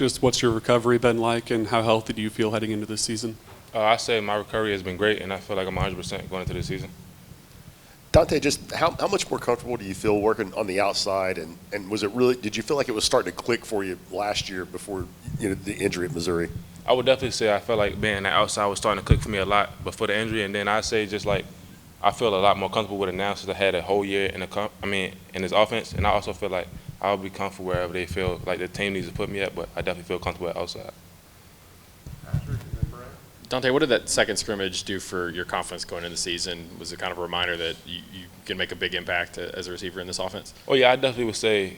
just what's your recovery been like, and how healthy do you feel heading into this season? I say my recovery has been great, and I feel like I'm 100% going into the season. Don'e, just how much more comfortable do you feel working on the outside, and was it really, did you feel like it was starting to click for you last year before the injury at Missouri? I would definitely say I felt like being the outside was starting to click for me a lot before the injury, and then I say just like I feel a lot more comfortable with it now since I had a whole year in this offense, and I also feel like I'll be comfortable wherever they feel like the team needs to put me at, but I definitely feel comfortable at outside. Dont'e, what did that second scrimmage do for your confidence going into the season? Was it kind of a reminder that you can make a big impact as a receiver in this offense? Oh yeah, I definitely would say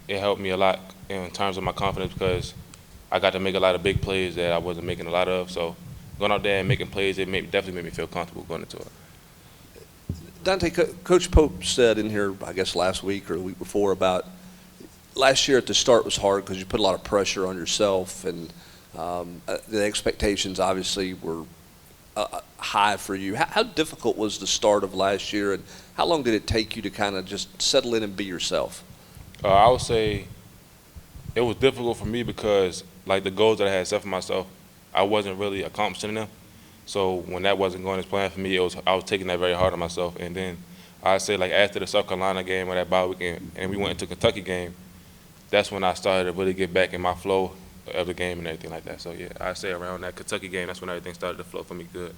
it helped me a lot in terms of my confidence because I got to make a lot of big plays that I wasn't making a lot of. So going out there and making plays, definitely made me feel comfortable going into it. Dont'e, Coach Pope said in here, I guess last week or the week before, about last year at the start was hard because you put a lot of pressure on yourself, and the expectations obviously were high for you. How difficult was the start of last year, and how long did it take you to kind of just settle in and be yourself? I would say it was difficult for me because like the goals that I had set for myself, I wasn't really accomplishing them. So when that wasn't going as planned for me, I was taking that very hard on myself. And then I'd say like after the South Carolina game or that bye weekend, and we went into Kentucky game, that's when I started to really get back in my flow of the game and everything like that. So yeah, I'd say around that Kentucky game, that's when everything started to flow for me good.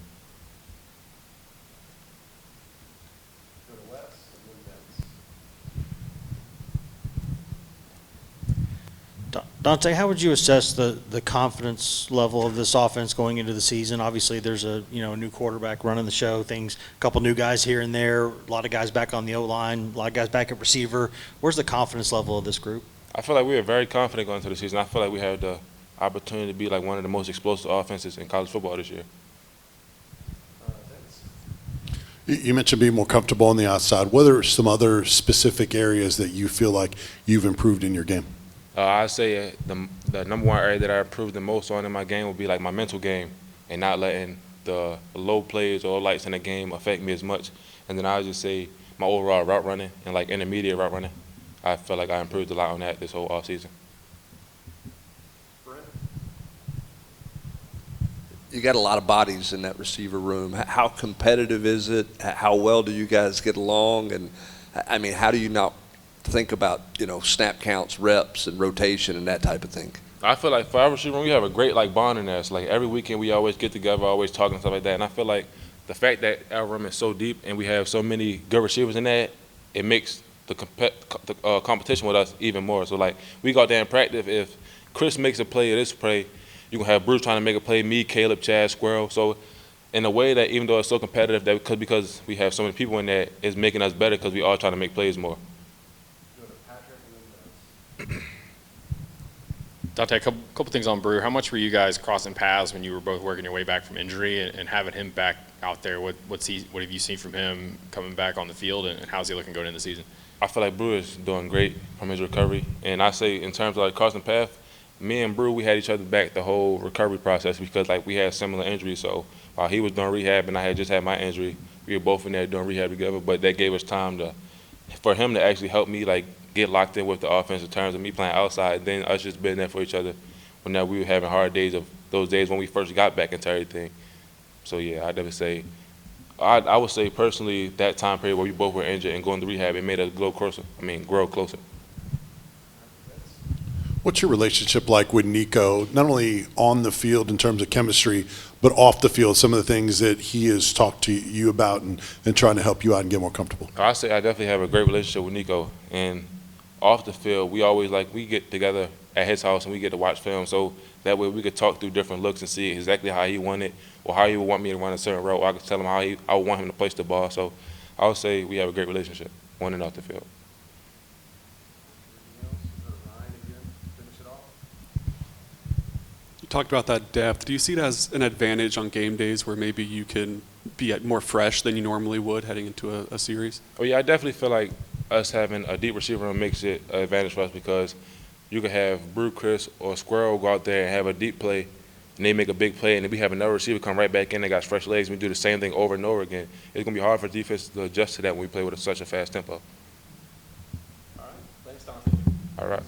Dont'e, how would you assess the confidence level of this offense going into the season? Obviously, there's a new quarterback running the show. A couple new guys here and there, a lot of guys back on the O-line, a lot of guys back at receiver. Where's the confidence level of this group? I feel like we are very confident going into the season. I feel like we have the opportunity to be like one of the most explosive offenses in college football this year. You mentioned being more comfortable on the outside. What are some other specific areas that you feel like you've improved in your game? I'd say the number one area that I improved the most on in my game would be like my mental game and not letting the low plays or lights in the game affect me as much. And then I would just say my overall route running and like intermediate route running. I feel like I improved a lot on that this whole offseason. You got a lot of bodies in that receiver room. How competitive is it? How well do you guys get along? And I mean, how do you not think about snap counts, reps, and rotation and that type of thing? I feel like for our receiver room, we have a great bond in there. It's like every weekend we always get together, always talking and stuff like that. And I feel like the fact that our room is so deep and we have so many good receivers in there, it makes the competition with us even more. So like we go out there and practice. If Chris makes a play or this play, you're gonna have Bruce trying to make a play, me, Caleb, Chad, Squirrel. So in a way that even though it's so competitive, that because we have so many people in there, it's making us better because we all trying to make plays more. Dont'e, a couple things on Brew. How much were you guys crossing paths when you were both working your way back from injury, and having him back out there? What have you seen from him coming back on the field, and how's he looking going into the season? I feel like Brew is doing great from his recovery, and I say in terms of like crossing paths, me and Brew, we had each other back the whole recovery process because like we had similar injuries. So while he was doing rehab and I had just had my injury, we were both in there doing rehab together. But that gave us time for him to actually help me like get locked in with the offense in terms of me playing outside, and then us just being there for each other when we were having hard days of those days when we first got back into everything. So yeah, I'd never say. I would say personally that time period where we both were injured and going to rehab, it made us grow closer. What's your relationship like with Nico, not only on the field in terms of chemistry, but off the field, some of the things that he has talked to you about and trying to help you out and get more comfortable? I say I definitely have a great relationship with Nico. And off the field, we get together at his house and we get to watch film. So that way we could talk through different looks and see exactly how he wanted or how he would want me to run a certain route. Or I could tell him how I would want him to place the ball. So I would say we have a great relationship on and off the field. You talked about that depth. Do you see it as an advantage on game days where maybe you can be more fresh than you normally would heading into a series? Oh yeah, I definitely feel like us having a deep receiver room makes it an advantage for us because you could have Brew, Chris, or Squirrel go out there and have a deep play, and they make a big play, and then we have another receiver come right back in. They got fresh legs, and we do the same thing over and over again. It's going to be hard for defense to adjust to that when we play with such a fast tempo. All right. Thanks, Dont'e. All right.